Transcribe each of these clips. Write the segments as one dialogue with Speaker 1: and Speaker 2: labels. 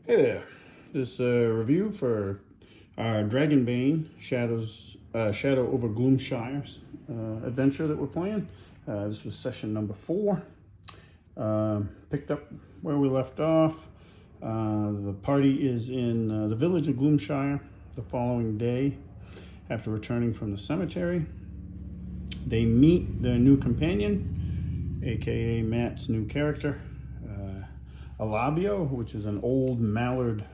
Speaker 1: Hey there. This review for our Dragonbane Shadow over Gloomshire adventure that we're playing. This was session number 4. Picked up where we left off. The party is in the village of Gloomshire the following day after returning from the cemetery. They meet their new companion, aka Matt's new character, Alabio, which is an old mallard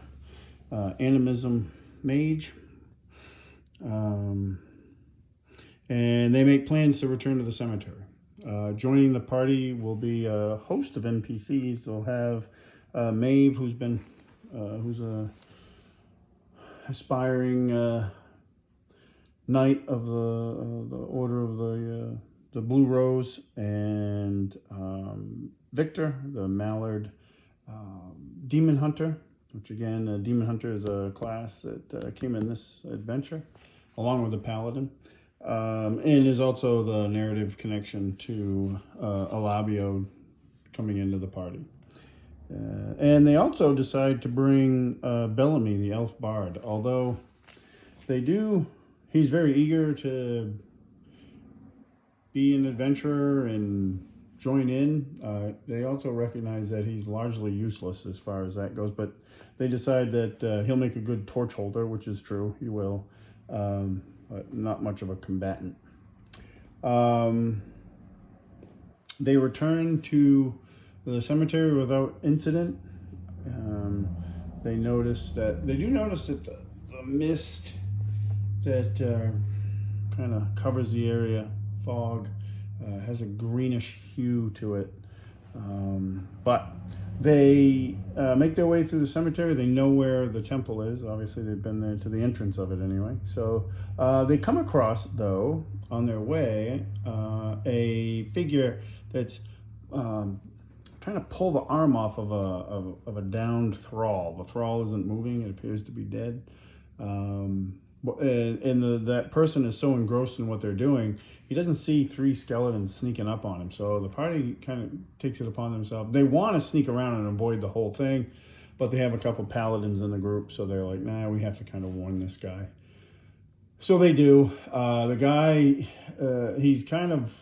Speaker 1: animism mage. And they make plans to return to the cemetery. Joining the party will be a host of NPCs. They'll have Maeve, who's a aspiring knight of the Order of the Blue Rose, and Victor, the Mallard Demon Hunter, which again, a Demon Hunter is a class that came in this adventure, along with the Paladin, and is also the narrative connection to Alabio coming into the party. And they also decide to bring Bellamy, the Elf Bard, although he's very eager to be an adventurer and join in. They also recognize that he's largely useless as far as that goes, but they decide that he'll make a good torch holder, which is true, he will, but not much of a combatant. They return to the cemetery without incident. They do notice that the mist that kind of covers the area, fog, has a greenish hue to it. But they make their way through the cemetery. They know where the temple is. Obviously, they've been there to the entrance of it anyway. So they come across, though, on their way, a figure that's trying to pull the arm off of a downed thrall. The thrall isn't moving. It appears to be dead. That person is so engrossed in what they're doing, he doesn't see 3 skeletons sneaking up on him. So the party kind of takes it upon themselves. They want to sneak around and avoid the whole thing, but they have a couple paladins in the group, so they're like, nah, we have to kind of warn this guy. So they do. The guy, he's kind of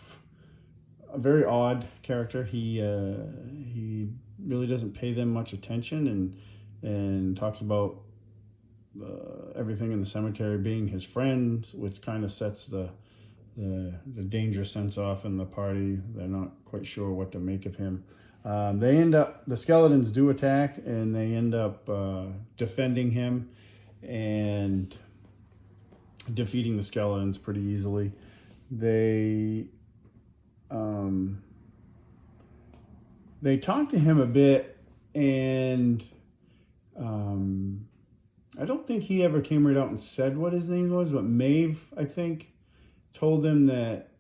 Speaker 1: a very odd character. He really doesn't pay them much attention and talks about everything in the cemetery being his friends, which kind of sets the danger sense off in the party. They're not quite sure what to make of him. The skeletons do attack, and they end up defending him and defeating the skeletons pretty easily. They talk to him a bit, and I don't think he ever came right out and said what his name was, but Maeve, I think, told him that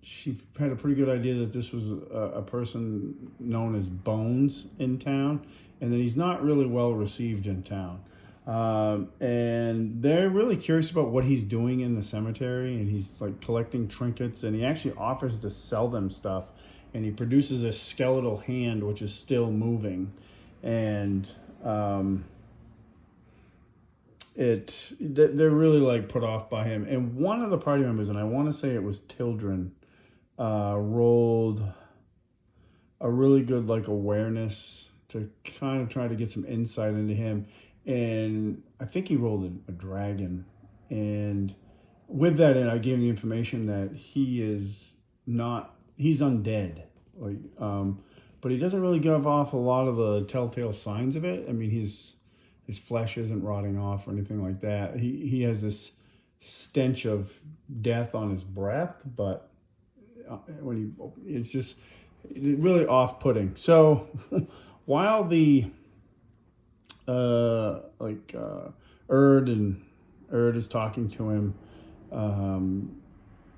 Speaker 1: she had a pretty good idea that this was a person known as Bones in town, and that he's not really well received in town. And they're really curious about what he's doing in the cemetery, and he's like collecting trinkets, and he actually offers to sell them stuff, and he produces a skeletal hand which is still moving, and they're really like put off by him. And one of the party members, and I want to say it was Tildren, rolled a really good like awareness to kind of try to get some insight into him, and I think he rolled a dragon. And with that in, I gave him the information that he's undead, like but he doesn't really give off a lot of the telltale signs of it. I mean, his flesh isn't rotting off or anything like that. He has this stench of death on his breath, but it's just really off-putting. So while the Erd is talking to him,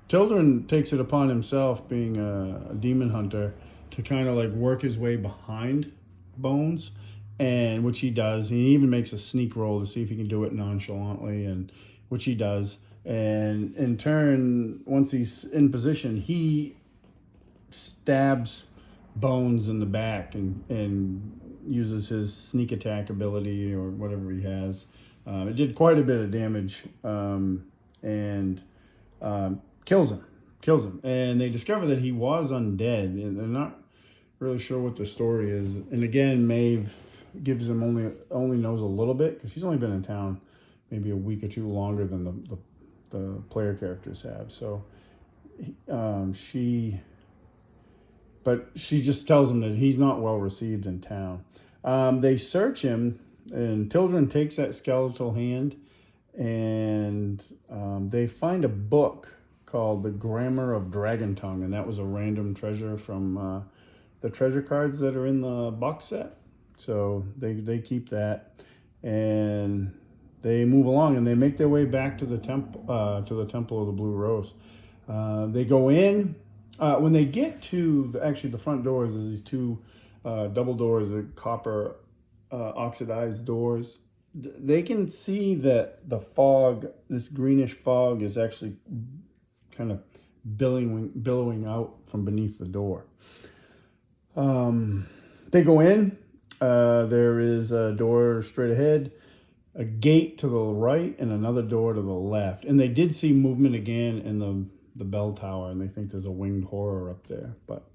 Speaker 1: Tildren takes it upon himself, being a demon hunter, to kind of like work his way behind Bones, and which he does. He even makes a sneak roll to see if he can do it nonchalantly, and which he does. And in turn, once he's in position, he stabs Bones in the back and uses his sneak attack ability or whatever he has. It did quite a bit of damage, and kills him. And they discover that he was undead, and they're not really sure what the story is. And again, Maeve gives him only knows a little bit, because she's only been in town maybe a week or two longer than the player characters have. So she just tells him that he's not well received in town. They search him, and Tildren takes that skeletal hand, and they find a book called The Grammar of Dragon Tongue, and that was a random treasure from the treasure cards that are in the box set. So they keep that, and they move along, and they make their way back to the Temple of the Blue Rose. They go in. When they get to the front doors, there's these two double doors, the copper oxidized doors. They can see that the fog, this greenish fog, is actually kind of billowing out from beneath the door. They go in. There is a door straight ahead, a gate to the right, and another door to the left. And they did see movement again in the bell tower, and they think there's a winged horror up there. But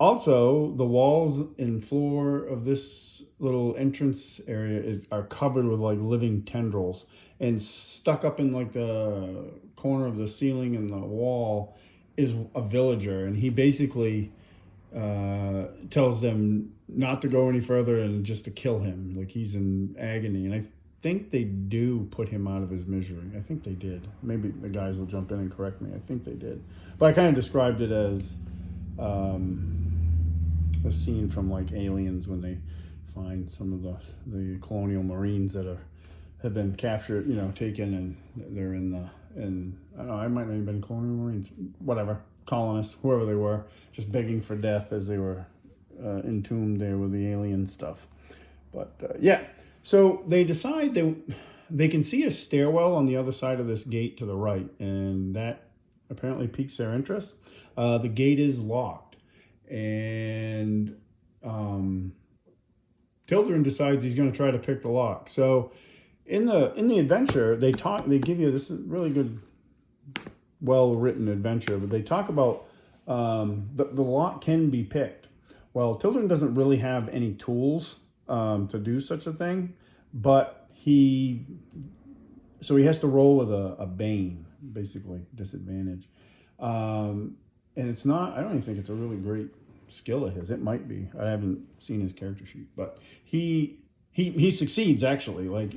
Speaker 1: also, the walls and floor of this little entrance area are covered with like living tendrils, and stuck up in like the corner of the ceiling and the wall is a villager, and he basically tells them not to go any further and just to kill him. Like, he's in agony, and I think they do put him out of his misery. I think they did. Maybe the guys will jump in and correct me. I think they did. But I kind of described it as a scene from like Aliens, when they find some of the colonial marines that have been captured, taken, and they're in I don't know, I might not have been colonial marines, whatever, colonists, whoever they were, just begging for death as they were entombed there with the alien stuff. But yeah. So they decide they can see a stairwell on the other side of this gate to the right, and that apparently piques their interest. The gate is locked, and Tildren decides he's going to try to pick the lock. So in the adventure, they give you this really good, well-written adventure, but they talk about the lock can be picked. Well, Tildren doesn't really have any tools to do such a thing, but he has to roll with a Bane, basically, disadvantage. And it's not, I don't even think it's a really great skill of his. It might be. I haven't seen his character sheet, but he succeeds, actually. Like,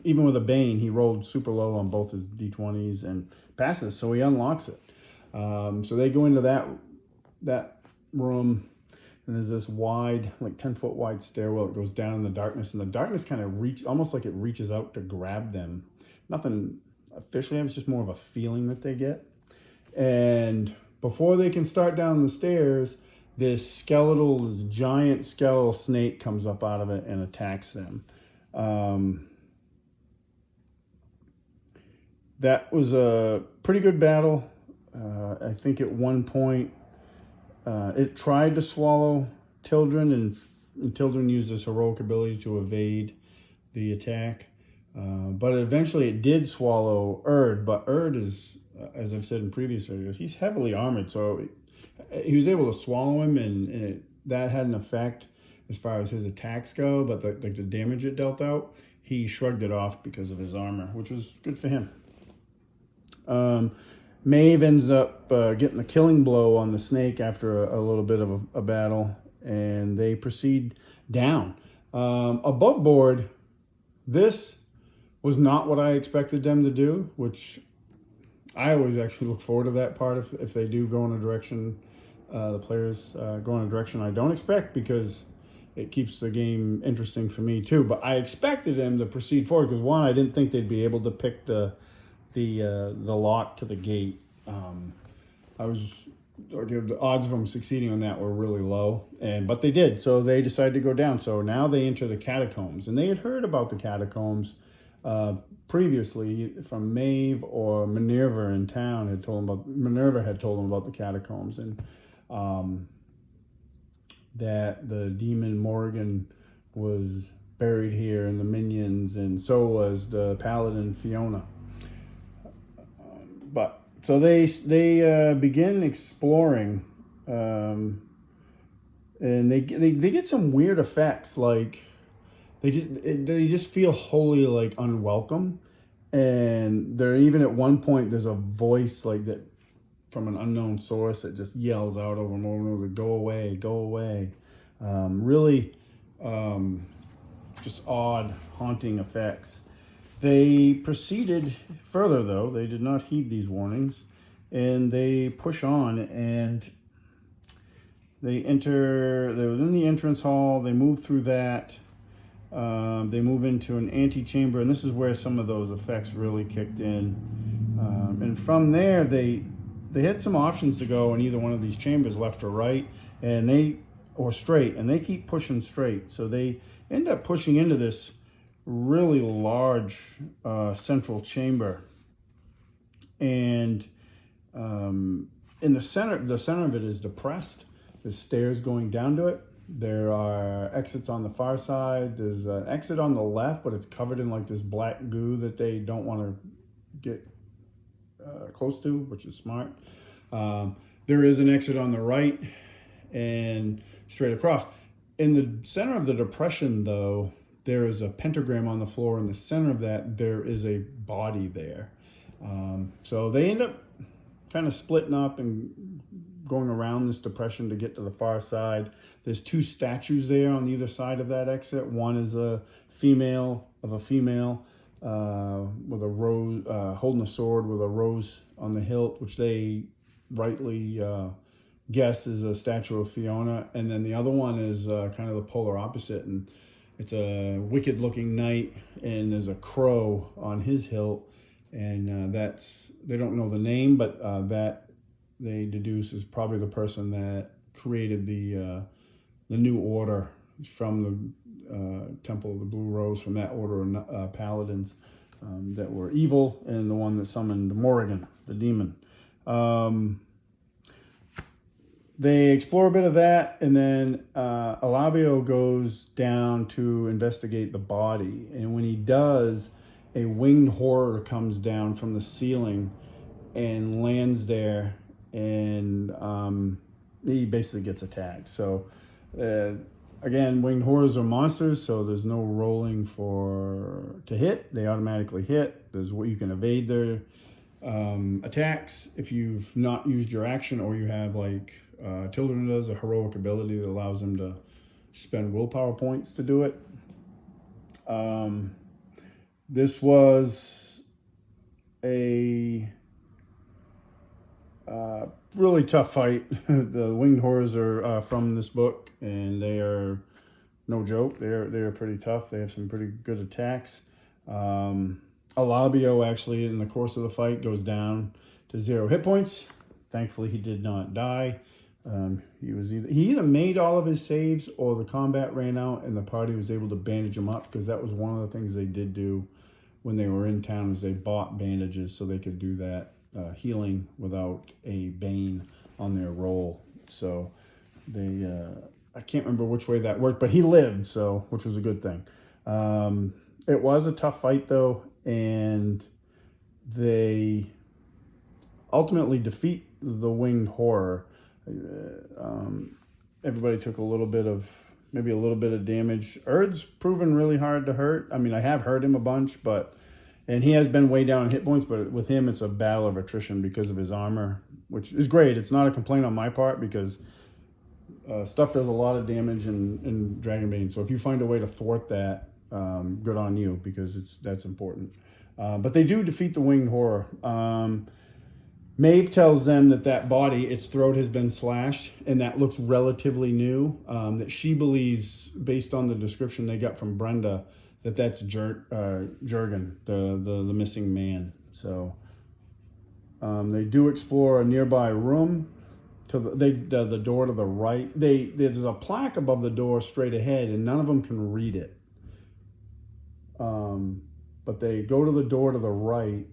Speaker 1: even with a Bane, he rolled super low on both his D20s and passes, so he unlocks it. So they go into that room, and there's this wide, like 10-foot wide stairwell that goes down in the darkness, and the darkness kind of almost like it reaches out to grab them. Nothing officially, it's just more of a feeling that they get. And before they can start down the stairs, this giant skeletal snake comes up out of it and attacks them. That was a pretty good battle. I think at one point, it tried to swallow Tildren, and Tildren used his heroic ability to evade the attack. But eventually it did swallow Erd, but Erd is, as I've said in previous videos, he's heavily armored, so he was able to swallow him, and that had an effect as far as his attacks go, but the damage it dealt out, he shrugged it off because of his armor, which was good for him. Maeve ends up getting the killing blow on the snake after a little bit of a battle, and they proceed down. Above board, this was not what I expected them to do, which I always actually look forward to that part if they do go in a direction, the players go in a direction I don't expect, because it keeps the game interesting for me too. But I expected them to proceed forward because, one, I didn't think they'd be able to pick the lock to the gate. The odds of them succeeding on that were really low, but they did. So they decided to go down. So now they enter the catacombs, and they had heard about the catacombs previously from Maeve, or Minerva in town Minerva had told them about the catacombs, and that the demon Morrigan was buried here, and the minions, and so was the paladin Fiona. But so they begin exploring, and they get some weird effects, like they just feel wholly like unwelcome, and they're even at one point there's a voice like that from an unknown source that just yells out over and over and over, "Go away, go away." Really, just odd, haunting effects. They proceeded further, though. They did not heed these warnings, and they push on, and they're in the entrance hall. They move through that. They move into an antechamber, and this is where some of those effects really kicked in. And from there, they had some options to go in either one of these chambers, left or right, or straight, and they keep pushing straight. So they end up pushing into this really large central chamber, and in the center of it is depressed. There's stairs going down to it. There are exits on the far side. There's an exit on the left, but it's covered in like this black goo that they don't want to get close to, which is smart. There is an exit on the right and straight across. In the center of the depression, though, there is a pentagram on the floor. In the center of that, there is a body there. So they end up kind of splitting up and going around this depression to get to the far side. There's two statues there on either side of that exit. One is a female with a rose, holding a sword with a rose on the hilt, which they rightly guess is a statue of Fiona. And then the other one is kind of the polar opposite, and it's a wicked looking knight, and there's a crow on his hilt, and they don't know the name, but that they deduce is probably the person that created the new order from the Temple of the Blue Rose, from that order of paladins that were evil, and the one that summoned Morrigan, the demon. They explore a bit of that, and then Alabio goes down to investigate the body. And when he does, a winged horror comes down from the ceiling and lands there, and he basically gets attacked. So, again, winged horrors are monsters, so there's no rolling to hit. They automatically hit. There's what you can evade their attacks if you've not used your action, or you have, like Tilden does, a heroic ability that allows them to spend willpower points to do it. This was a really tough fight. The winged horrors are from this book, and they are no joke. They're pretty tough. They have some pretty good attacks. Alabio actually, in the course of the fight, goes down to 0 hit points. Thankfully, he did not die. He either made all of his saves, or the combat ran out and the party was able to bandage him up, because that was one of the things they did do when they were in town, is they bought bandages so they could do that healing without a bane on their roll. So I can't remember which way that worked, but he lived, so which was a good thing. It was a tough fight, though, and they ultimately defeat the winged horror. Everybody took maybe a little bit of damage. Erd's proven really hard to hurt. I mean, I have hurt him a bunch, and he has been way down in hit points, but with him, it's a battle of attrition because of his armor, which is great. It's not a complaint on my part, because stuff does a lot of damage in Dragonbane. So if you find a way to thwart that, good on you, because that's important. But they do defeat the winged horror. Maeve tells them that body, its throat has been slashed, and that looks relatively new. That she believes, based on the description they got from Brenda, that's Jurgen, the missing man. So they do explore a nearby room. The door to the right. There's a plaque above the door straight ahead, and none of them can read it. But they go to the door to the right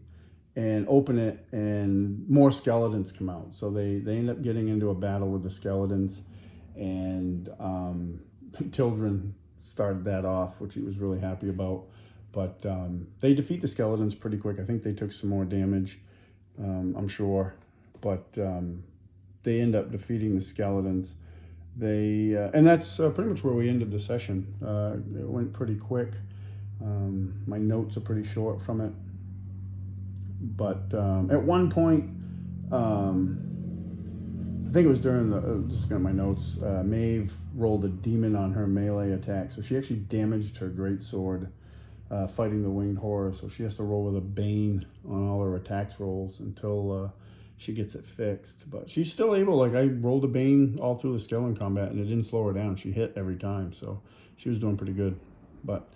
Speaker 1: and open it, and more skeletons come out. So they end up getting into a battle with the skeletons. and Tildren started that off, which he was really happy about. But they defeat the skeletons pretty quick. I think they took some more damage, I'm sure, but they end up defeating the skeletons. They and that's pretty much where we ended the session. It went pretty quick. My notes are pretty short from it, but at one point, I think it was during the, just got my notes, Maeve rolled a demon on her melee attack, so she actually damaged her greatsword fighting the winged horror, so she has to roll with a bane on all her attacks rolls until she gets it fixed. But she's still able, like I rolled a bane all through the skeleton combat and it didn't slow her down. She hit every time, so she was doing pretty good. But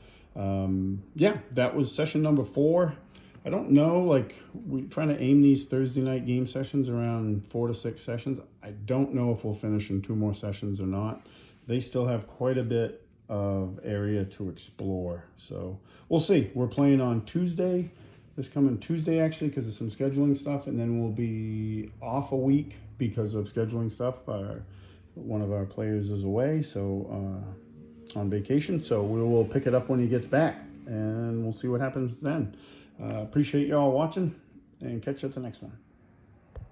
Speaker 1: yeah, that was session number 4. I don't know, like we're trying to aim these Thursday night game sessions around 4 to 6 sessions. I don't know if we'll finish in 2 more sessions or not. They still have quite a bit of area to explore, so we'll see. We're playing on Tuesday, this coming Tuesday actually, because of some scheduling stuff, and then we'll be off a week because of scheduling stuff. One of our players is away, so on vacation, so we will pick it up when he gets back, and we'll see what happens then. Appreciate y'all watching, and catch you at the next one.